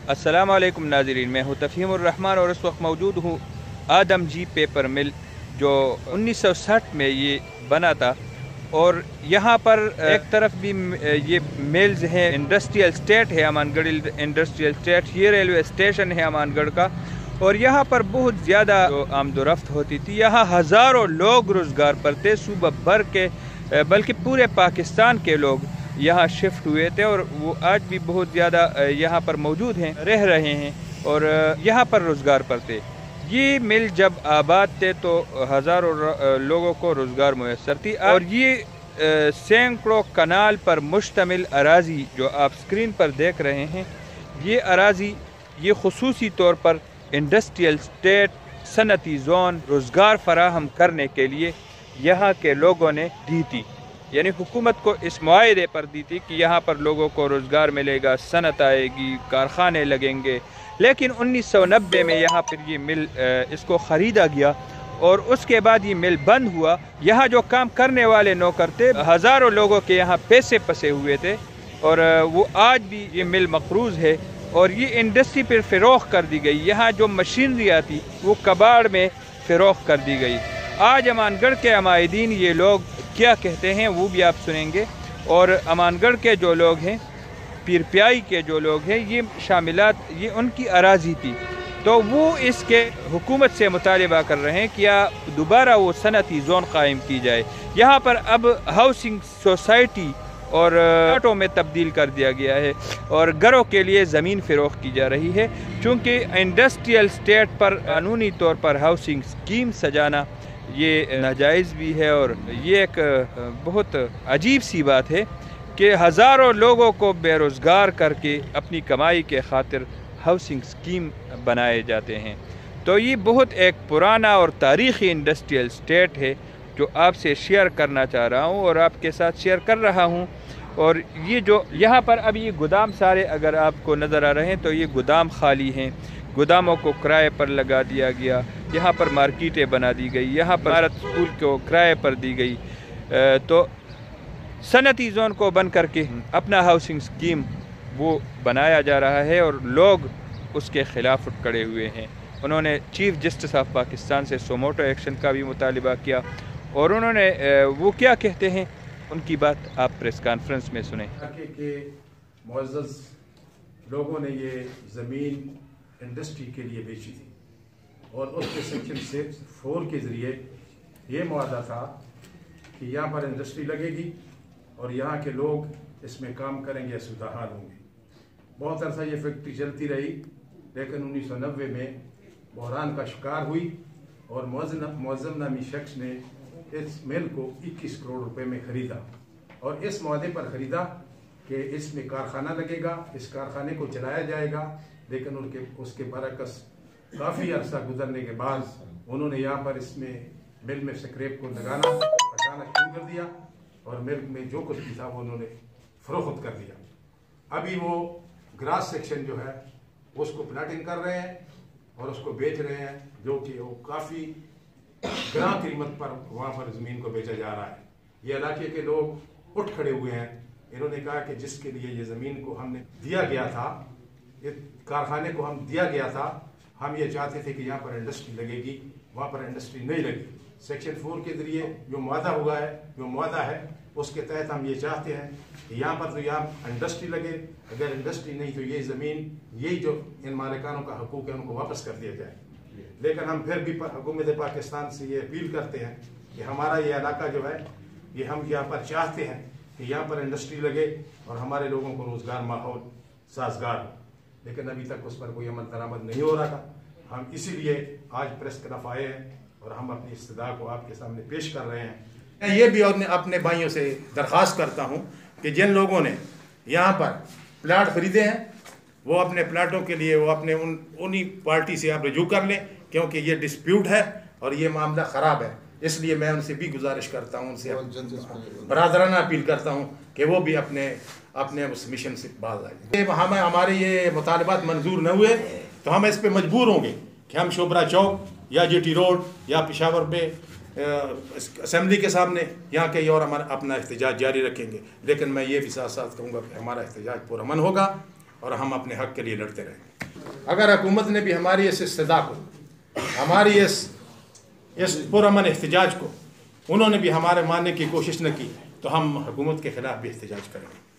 अस्सलाम वालेकुम नाज़रीन, मैं हूँ तफ़हीम उर-रहमान और इस वक्त मौजूद हूँ आदम जी पेपर मिल जो 1960 में ये बना था। और यहाँ पर एक तरफ भी ये मिल्स हैं, इंडस्ट्रियल स्टेट है अमानगढ़ इंडस्ट्रियल स्टेट, ये रेलवे स्टेशन है अमानगढ़ का। और यहाँ पर बहुत ज़्यादा आमदोरफ्त होती थी, यहाँ हज़ारों लोग रोज़गार पर थे, सूबा भर के बल्कि पूरे पाकिस्तान के लोग यहाँ शिफ्ट हुए थे और वो आज भी बहुत ज़्यादा यहाँ पर मौजूद हैं, रह रहे हैं और यहाँ पर रोज़गार पर थे। ये मिल जब आबाद थे तो हज़ारों लोगों को रोज़गार मुयस्सर थी। और ये सैकड़ों कनाल पर मुश्तमिल अराज़ी जो आप स्क्रीन पर देख रहे हैं, ये अराज़ी ये खुसूसी तौर पर इंडस्ट्रियल स्टेट सनती जोन रोज़गार फराहम करने के लिए यहाँ के लोगों ने दी थी, यानी हुकूमत को इस मुआहदे पर दी थी कि यहाँ पर लोगों को रोज़गार मिलेगा, सनत आएगी, कारखाने लगेंगे। लेकिन 1990 में यहाँ पर ये मिल इसको ख़रीदा गया और उसके बाद ये मिल बंद हुआ। यहाँ जो काम करने वाले नौकर थे, हज़ारों लोगों के यहाँ पैसे फंसे हुए थे और वो आज भी ये मिल मक़रूज़ है और ये इंडस्ट्री पर फ़रोख्त कर दी गई। यहाँ जो मशीनरी आती वो कबाड़ में फ़रोख्त कर दी गई। आज अमानगढ़ के अमायदीन ये लोग क्या कहते हैं वो भी आप सुनेंगे। और अमानगढ़ के जो लोग हैं, पीर प्याई के जो लोग हैं, ये शामिलात ये उनकी अराज़ी थी, तो वो इसके हुकूमत से मुतालबा कर रहे हैं कि या दोबारा वो सनती जोन कायम की जाए। यहाँ पर अब हाउसिंग सोसाइटी और प्लाटों में तब्दील कर दिया गया है और घरों के लिए ज़मीन फ़रोख्त की जा रही है। चूँकि इंडस्ट्रियल स्टेट पर कानूनी तौर पर हाउसिंग स्कीम सजाना ये नाजायज़ भी है और ये एक बहुत अजीब सी बात है कि हज़ारों लोगों को बेरोज़गार करके अपनी कमाई के खातिर हाउसिंग स्कीम बनाए जाते हैं। तो ये बहुत एक पुराना और तारीख़ी इंडस्ट्रियल स्टेट है जो आपसे शेयर करना चाह रहा हूँ और आपके साथ शेयर कर रहा हूँ। और ये जो यहाँ पर अभी ये गोदाम सारे अगर आपको नज़र आ रहे हैं तो ये गोदाम खाली हैं, गोदामों को किराए पर लगा दिया गया। यहाँ पर मार्केटें बना दी गई, यहाँ पर भारत स्कूल को किराए पर दी गई। तो सनती जोन को बंद करके अपना हाउसिंग स्कीम वो बनाया जा रहा है और लोग उसके ख़िलाफ़ उठ खड़े हुए हैं। उन्होंने चीफ़ जस्टिस ऑफ पाकिस्तान से सोमोटो एक्शन का भी मुतालिबा किया और उन्होंने वो क्या कहते हैं उनकी बात आप प्रेस कॉन्फ्रेंस में सुने। के मुअज़्ज़ज़ लोगों ने ये ज़मीन इंडस्ट्री के लिए बेची थी और उसके सेक्शन 4 के ज़रिए ये मुआहदा था कि यहाँ पर इंडस्ट्री लगेगी और यहाँ के लोग इसमें काम करेंगे, सूदाहाल होंगे। बहुत अरसा ये फैक्ट्री चलती रही, लेकिन 1990 में बहरान का शिकार हुई और मुअज़्ज़म नामी शख्स ने इस मिल को 21 करोड़ रुपए में ख़रीदा और इस मुआहदे पर ख़रीदा कि इसमें कारखाना लगेगा, इस कारखाने को चलाया जाएगा। लेकिन उसके बरकस काफ़ी अरसा गुजरने के बाद उन्होंने यहाँ पर इसमें मिल में स्क्रैप को हटाना शुरू कर दिया और मिल में जो कुछ भी था वो उन्होंने फ़रोख्त कर दिया। अभी वो ग्रास सेक्शन जो है उसको प्लाटिंग कर रहे हैं और उसको बेच रहे हैं, जो कि वो काफ़ी ग्रां कीमत पर वहाँ पर ज़मीन को बेचा जा रहा है। ये इलाके के लोग उठ खड़े हुए हैं। इन्होंने कहा कि जिसके लिए ये ज़मीन को हमने दिया गया था, ये कारखाने को हम दिया गया था, हम ये चाहते थे कि यहाँ पर इंडस्ट्री लगेगी, वहाँ पर इंडस्ट्री नहीं लगी। सेक्शन 4 के ज़रिए जो मुआहदा है उसके तहत हम ये चाहते हैं कि यहाँ पर तो यहाँ इंडस्ट्री लगे, अगर इंडस्ट्री नहीं तो ये ज़मीन यही जो इन मालिकानों का हकूक़ है उनको वापस कर दिया जाए। लेकिन हम फिर भी हुकूमत पाकिस्तान से ये अपील करते हैं कि हमारा ये इलाका जो है ये हम यहाँ पर चाहते हैं कि यहाँ पर इंडस्ट्री लगे और हमारे लोगों को रोज़गार माहौल साजगार हो, लेकिन अभी तक उस पर कोई अमल दरामद नहीं हो रहा। हम इसीलिए आज प्रेस क्लब आए हैं और हम अपनी इस्तदा को आपके सामने पेश कर रहे हैं। मैं ये भी अपने भाइयों से दरख्वास्त करता हूँ कि जिन लोगों ने यहाँ पर प्लाट खरीदे हैं वो अपने प्लाटों के लिए वो अपने उन्हीं पार्टी से आप रजू कर लें, क्योंकि ये डिस्प्यूट है और ये मामला ख़राब है। इसलिए मैं उनसे भी गुजारिश करता हूँ, उनसे बरादराना अपील करता हूँ कि वो भी अपने उस मिशन से बाज आए। हमारे ये मुतालबात मंजूर न हुए तो हम इस पर मजबूर होंगे कि हम शोबरा चौक या GT रोड या पेशावर पे असेंबली के सामने यहाँ कहीं और हमारा अपना एहतजाज जारी रखेंगे। लेकिन मैं ये भी साथ साथ कहूँगा कि हमारा एहतजाज पुरअमन होगा اور ہم اپنے حق کے لیے لڑتے رہیں۔ اگر حکومت نے بھی ہماری اس استدعا کو، ہماری اس پرامن احتجاج کو انہوں نے بھی ہمارے ماننے کی کوشش نہ کی تو ہم حکومت کے خلاف بھی احتجاج کریں گے۔